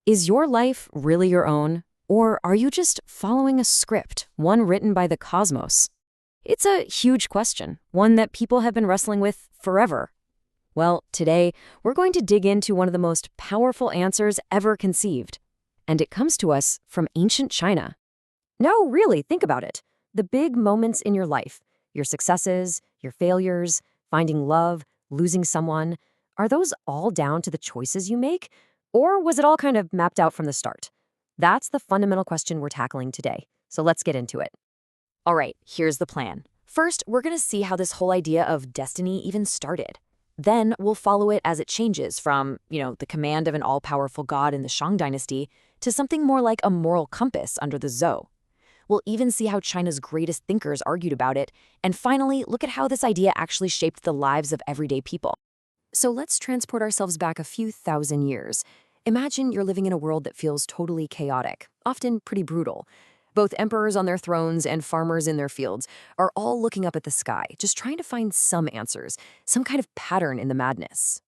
Is your life really your own? Or are you just following a script, one written by the cosmos? It's a huge question, one that people have been wrestling with forever. Well, today, we're going to dig into one of the most powerful answers ever conceived. And it comes to us from ancient China. No, really, think about it. The big moments in your life, your successes, your failures, finding love, losing someone, are those all down to the choices you make? Or was it all kind of mapped out from the start? That's the fundamental question we're tackling today. So let's get into it. All right, here's the plan. First, we're going to see how this whole idea of destiny even started. Then we'll follow it as it changes from, the command of an all-powerful god in the Shang dynasty to something more like a moral compass under the Zhou. We'll even see how China's greatest thinkers argued about it, and finally, look at how this idea actually shaped the lives of everyday people. So let's transport ourselves back a few thousand years. Imagine you're living in a world that feels totally chaotic, often pretty brutal. Both emperors on their thrones and farmers in their fields are all looking up at the sky, just trying to find some answers, some kind of pattern in the madness.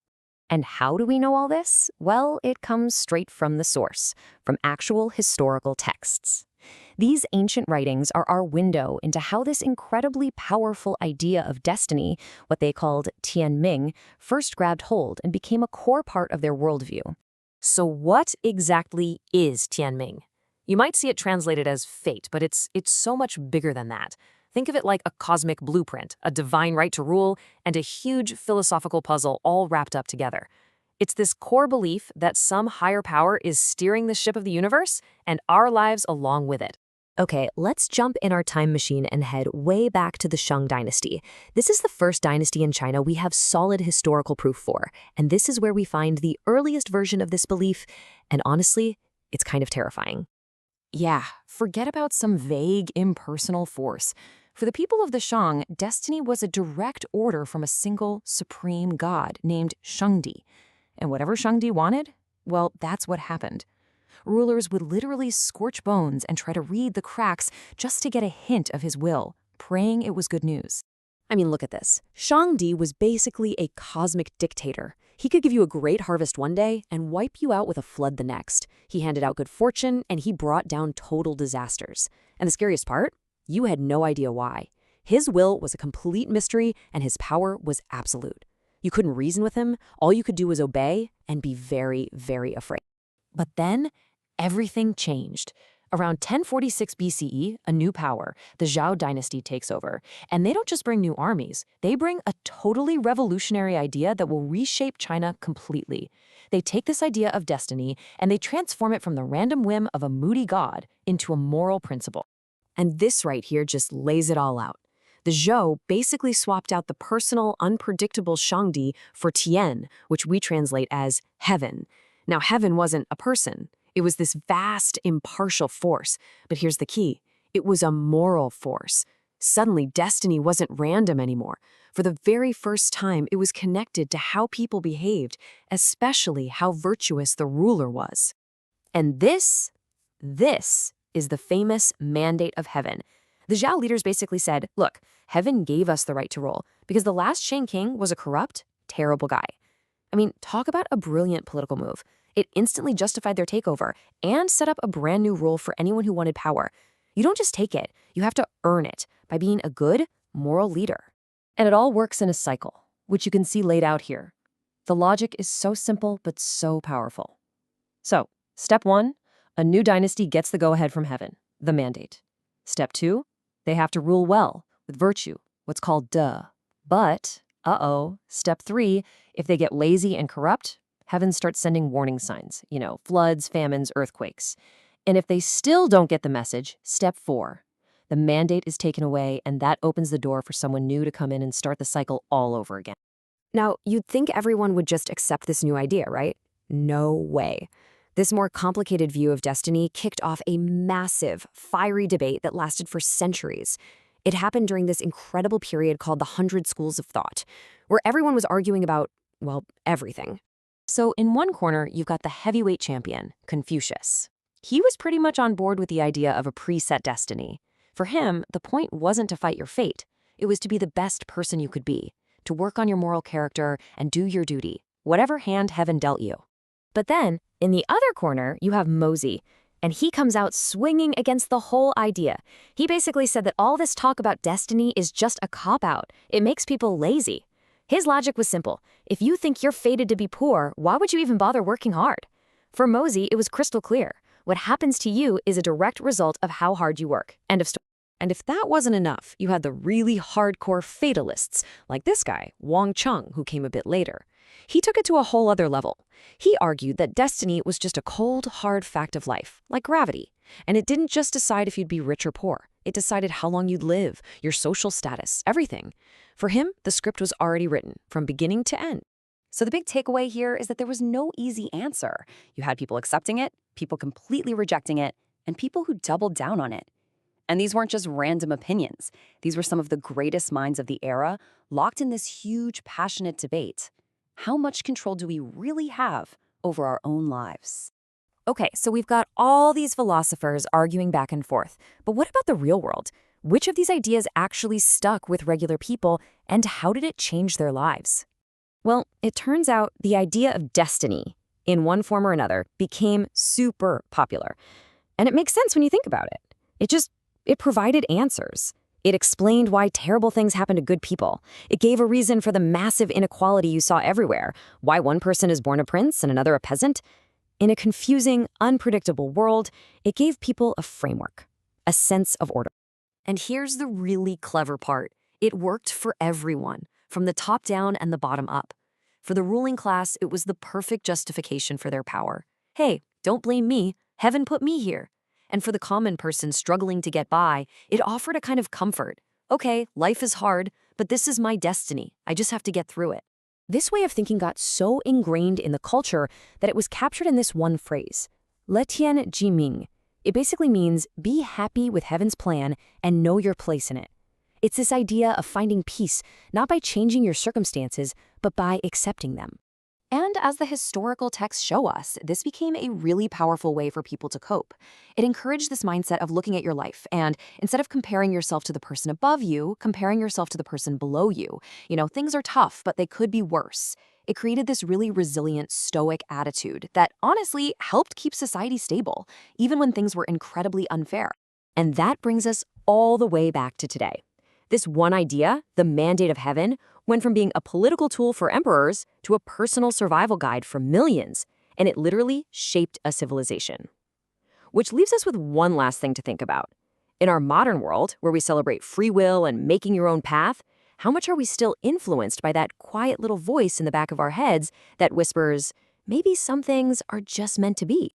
And how do we know all this? Well, it comes straight from the source, from actual historical texts. These ancient writings are our window into how this incredibly powerful idea of destiny, what they called Tianming, first grabbed hold and became a core part of their worldview. So what exactly is Tianming? You might see it translated as fate, but it's so much bigger than that. Think of it like a cosmic blueprint, a divine right to rule, and a huge philosophical puzzle all wrapped up together. It's this core belief that some higher power is steering the ship of the universe and our lives along with it. Okay, let's jump in our time machine and head way back to the Shang dynasty. This is the first dynasty in China we have solid historical proof for, and this is where we find the earliest version of this belief, and honestly, it's kind of terrifying. Yeah, forget about some vague, impersonal force. For the people of the Shang, destiny was a direct order from a single, supreme god named Shangdi. And whatever Shangdi wanted, well, that's what happened. Rulers would literally scorch bones and try to read the cracks just to get a hint of his will, praying it was good news. I mean, look at this. Shangdi was basically a cosmic dictator. He could give you a great harvest one day and wipe you out with a flood the next. He handed out good fortune, and he brought down total disasters. And the scariest part? You had no idea why. His will was a complete mystery, and his power was absolute. You couldn't reason with him. All you could do was obey and be very, very afraid. But then, everything changed. Around 1046 BCE, a new power, the Zhou dynasty, takes over. And they don't just bring new armies, they bring a totally revolutionary idea that will reshape China completely. They take this idea of destiny and they transform it from the random whim of a moody god into a moral principle. And this right here just lays it all out. The Zhou basically swapped out the personal, unpredictable Shangdi for Tian, which we translate as heaven. Now, heaven wasn't a person. It was this vast, impartial force. But here's the key. It was a moral force. Suddenly, destiny wasn't random anymore. For the very first time, it was connected to how people behaved, especially how virtuous the ruler was. And this is the famous mandate of heaven. The Zhao leaders basically said, look, heaven gave us the right to rule because the last Shang king was a corrupt, terrible guy. I mean, talk about a brilliant political move. It instantly justified their takeover and set up a brand new rule for anyone who wanted power. You don't just take it, you have to earn it by being a good, moral leader. And it all works in a cycle, which you can see laid out here. The logic is so simple but so powerful. So, step 1, a new dynasty gets the go-ahead from heaven, the mandate. Step 2, they have to rule well, with virtue, what's called duh. But, step 3, if they get lazy and corrupt, heaven starts sending warning signs, floods, famines, earthquakes. And if they still don't get the message, step 4, the mandate is taken away, and that opens the door for someone new to come in and start the cycle all over again. Now, you'd think everyone would just accept this new idea, right? No way. This more complicated view of destiny kicked off a massive, fiery debate that lasted for centuries. It happened during this incredible period called the 100 Schools of Thought, where everyone was arguing about, everything. So in one corner, you've got the heavyweight champion, Confucius. He was pretty much on board with the idea of a preset destiny. For him, the point wasn't to fight your fate. It was to be the best person you could be, to work on your moral character and do your duty, whatever hand heaven dealt you. But then, in the other corner, you have Mosey, and he comes out swinging against the whole idea. He basically said that all this talk about destiny is just a cop-out. It makes people lazy. His logic was simple. If you think you're fated to be poor, why would you even bother working hard? For Mosey, it was crystal clear. What happens to you is a direct result of how hard you work. End of story. And if that wasn't enough, you had the really hardcore fatalists, like this guy, Wang Chong, who came a bit later. He took it to a whole other level. He argued that destiny was just a cold, hard fact of life, like gravity. And it didn't just decide if you'd be rich or poor. It decided how long you'd live, your social status, everything. For him, the script was already written, from beginning to end. So the big takeaway here is that there was no easy answer. You had people accepting it, people completely rejecting it, and people who doubled down on it. And these weren't just random opinions. These were some of the greatest minds of the era, locked in this huge, passionate debate. How much control do we really have over our own lives? Okay, so we've got all these philosophers arguing back and forth. But what about the real world? Which of these ideas actually stuck with regular people, and how did it change their lives? Well, it turns out the idea of destiny, in one form or another, became super popular. And it makes sense when you think about it. It provided answers. It explained why terrible things happen to good people. It gave a reason for the massive inequality you saw everywhere, why one person is born a prince and another a peasant. In a confusing, unpredictable world, it gave people a framework, a sense of order. And here's the really clever part. It worked for everyone, from the top down and the bottom up. For the ruling class, it was the perfect justification for their power. Hey, don't blame me. Heaven put me here. And for the common person struggling to get by, it offered a kind of comfort. Okay, life is hard, but this is my destiny. I just have to get through it. This way of thinking got so ingrained in the culture that it was captured in this one phrase, Tianming. It basically means be happy with heaven's plan and know your place in it. It's this idea of finding peace, not by changing your circumstances, but by accepting them. And as the historical texts show us, this became a really powerful way for people to cope. It encouraged this mindset of looking at your life and, instead of comparing yourself to the person above you, comparing yourself to the person below you. Things are tough, but they could be worse. It created this really resilient, stoic attitude that honestly helped keep society stable, even when things were incredibly unfair. And that brings us all the way back to today. This one idea, the mandate of heaven, went from being a political tool for emperors to a personal survival guide for millions, and it literally shaped a civilization. Which leaves us with one last thing to think about. In our modern world, where we celebrate free will and making your own path, how much are we still influenced by that quiet little voice in the back of our heads that whispers, maybe some things are just meant to be?